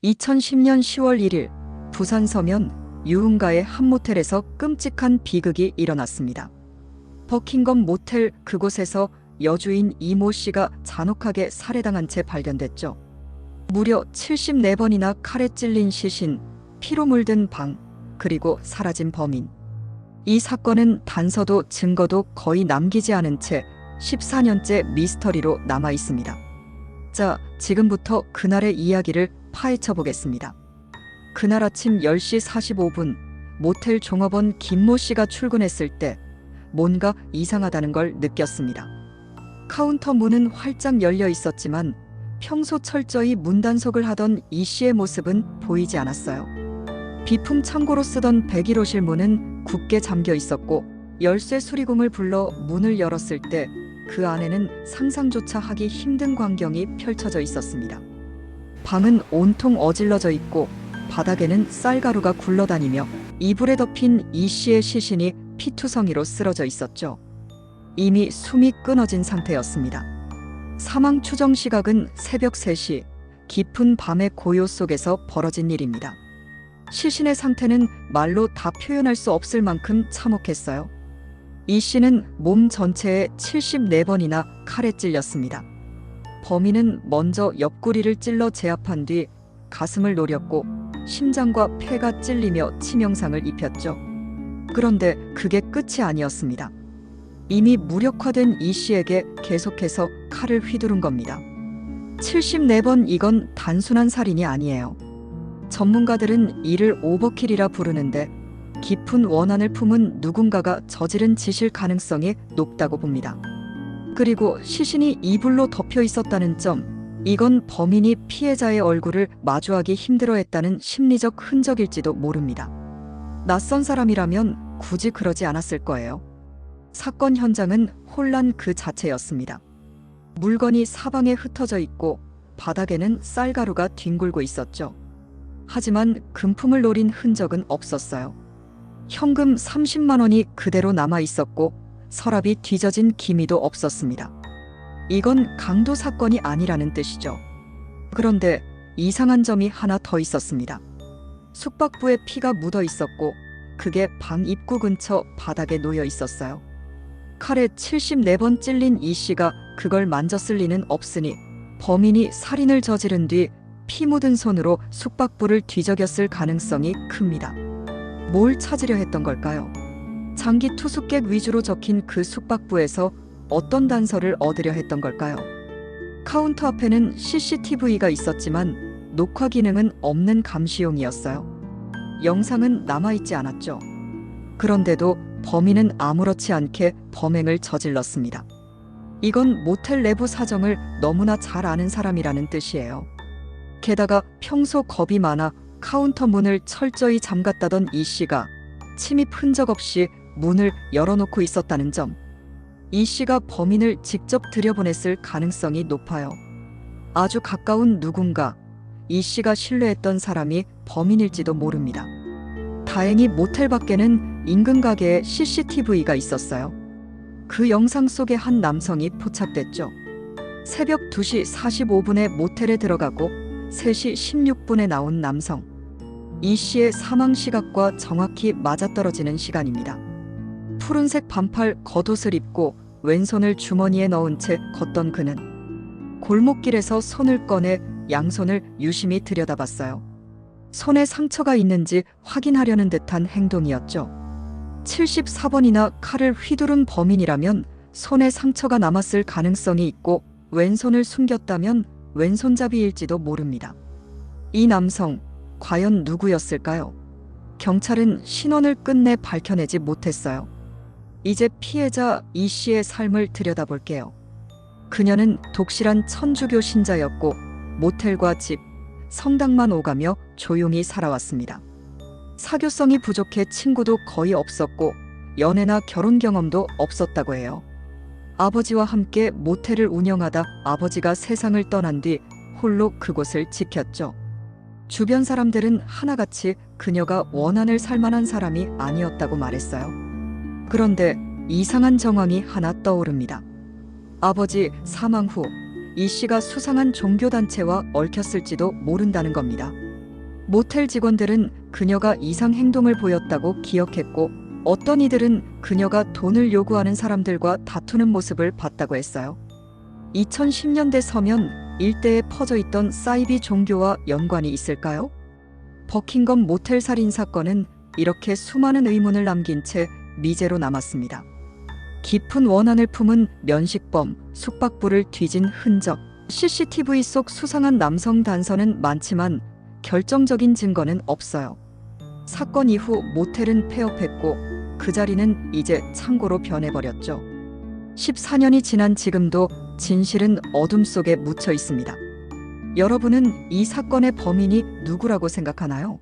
2010년 10월 1일 부산 서면 유흥가의 한 모텔에서 끔찍한 비극이 일어났습니다. 버킹엄 모텔 그곳에서 여주인 이모 씨가 잔혹하게 살해당한 채 발견됐죠. 무려 74번이나 칼에 찔린 시신, 피로 물든 방, 그리고 사라진 범인. 이 사건은 단서도 증거도 거의 남기지 않은 채 14년째 미스터리로 남아 있습니다. 자, 지금부터 그날의 이야기를 파헤쳐 보겠습니다. 그날 아침 10시 45분 모텔 종업원 김모 씨가 출근했을 때 뭔가 이상하다는 걸 느꼈습니다. 카운터 문은 활짝 열려 있었지만 평소 철저히 문단속을 하던 이 씨의 모습은 보이지 않았어요. 비품 창고로 쓰던 101호실 문은 굳게 잠겨 있었고 열쇠 수리공을 불러 문을 열었을 때 그 안에는 상상조차 하기 힘든 광경이 펼쳐져 있었습니다. 방은 온통 어질러져 있고 바닥에는 쌀가루가 굴러다니며 이불에 덮인 이 씨의 시신이 피투성이로 쓰러져 있었죠. 이미 숨이 끊어진 상태였습니다. 사망 추정 시각은 새벽 3시, 깊은 밤의 고요 속에서 벌어진 일입니다. 시신의 상태는 말로 다 표현할 수 없을 만큼 참혹했어요. 이 씨는 몸 전체에 74번이나 칼에 찔렸습니다. 범인은 먼저 옆구리를 찔러 제압한 뒤 가슴을 노렸고 심장과 폐가 찔리며 치명상을 입혔죠. 그런데 그게 끝이 아니었습니다. 이미 무력화된 이 씨에게 계속해서 칼을 휘두른 겁니다. 74번, 이건 단순한 살인이 아니에요. 전문가들은 이를 오버킬이라 부르는데 깊은 원한을 품은 누군가가 저지른 짓일 가능성이 높다고 봅니다. 그리고 시신이 이불로 덮여 있었다는 점, 이건 범인이 피해자의 얼굴을 마주하기 힘들어했다는 심리적 흔적일지도 모릅니다. 낯선 사람이라면 굳이 그러지 않았을 거예요. 사건 현장은 혼란 그 자체였습니다. 물건이 사방에 흩어져 있고 바닥에는 쌀가루가 뒹굴고 있었죠. 하지만 금품을 노린 흔적은 없었어요. 현금 30만 원이 그대로 남아 있었고 서랍이 뒤져진 기미도 없었습니다. 이건 강도 사건이 아니라는 뜻이죠. 그런데 이상한 점이 하나 더 있었습니다. 숙박부에 피가 묻어 있었고 그게 방 입구 근처 바닥에 놓여 있었어요. 칼에 74번 찔린 이 씨가 그걸 만졌을 리는 없으니 범인이 살인을 저지른 뒤 피 묻은 손으로 숙박부를 뒤적였을 가능성이 큽니다. 뭘 찾으려 했던 걸까요? 장기 투숙객 위주로 적힌 그 숙박부에서 어떤 단서를 얻으려 했던 걸까요? 카운터 앞에는 CCTV가 있었지만 녹화 기능은 없는 감시용이었어요. 영상은 남아있지 않았죠. 그런데도 범인은 아무렇지 않게 범행을 저질렀습니다. 이건 모텔 내부 사정을 너무나 잘 아는 사람이라는 뜻이에요. 게다가 평소 겁이 많아 카운터 문을 철저히 잠갔다던 이 씨가 침입 흔적 없이 문을 열어놓고 있었다는 점, 이 씨가 범인을 직접 들여보냈을 가능성이 높아요. 아주 가까운 누군가, 이 씨가 신뢰했던 사람이 범인일지도 모릅니다. 다행히 모텔 밖에는 인근 가게에 CCTV가 있었어요. 그 영상 속에 한 남성이 포착됐죠. 새벽 2시 45분에 모텔에 들어가고 3시 16분에 나온 남성. 이 씨의 사망 시각과 정확히 맞아떨어지는 시간입니다. 푸른색 반팔 겉옷을 입고 왼손을 주머니에 넣은 채 걷던 그는 골목길에서 손을 꺼내 양손을 유심히 들여다봤어요. 손에 상처가 있는지 확인하려는 듯한 행동이었죠. 74번이나 칼을 휘두른 범인이라면 손에 상처가 남았을 가능성이 있고 왼손을 숨겼다면 왼손잡이일지도 모릅니다. 이 남성, 과연 누구였을까요? 경찰은 신원을 끝내 밝혀내지 못했어요. 이제 피해자 이 씨의 삶을 들여다볼게요. 그녀는 독실한 천주교 신자였고 모텔과 집, 성당만 오가며 조용히 살아왔습니다. 사교성이 부족해 친구도 거의 없었고 연애나 결혼 경험도 없었다고 해요. 아버지와 함께 모텔을 운영하다 아버지가 세상을 떠난 뒤 홀로 그곳을 지켰죠. 주변 사람들은 하나같이 그녀가 원한을 살 만한 사람이 아니었다고 말했어요. 그런데 이상한 정황이 하나 떠오릅니다. 아버지 사망 후 이 씨가 수상한 종교단체와 얽혔을지도 모른다는 겁니다. 모텔 직원들은 그녀가 이상 행동을 보였다고 기억했고, 어떤 이들은 그녀가 돈을 요구하는 사람들과 다투는 모습을 봤다고 했어요. 2010년대 서면 일대에 퍼져 있던 사이비 종교와 연관이 있을까요? 버킹엄 모텔 살인 사건은 이렇게 수많은 의문을 남긴 채 미제로 남았습니다. 깊은 원한을 품은 면식범, 숙박부를 뒤진 흔적, CCTV 속 수상한 남성 단서는 많지만 결정적인 증거는 없어요. 사건 이후 모텔은 폐업했고 그 자리는 이제 창고로 변해버렸죠. 14년이 지난 지금도 진실은 어둠 속에 묻혀 있습니다. 여러분은 이 사건의 범인이 누구라고 생각하나요?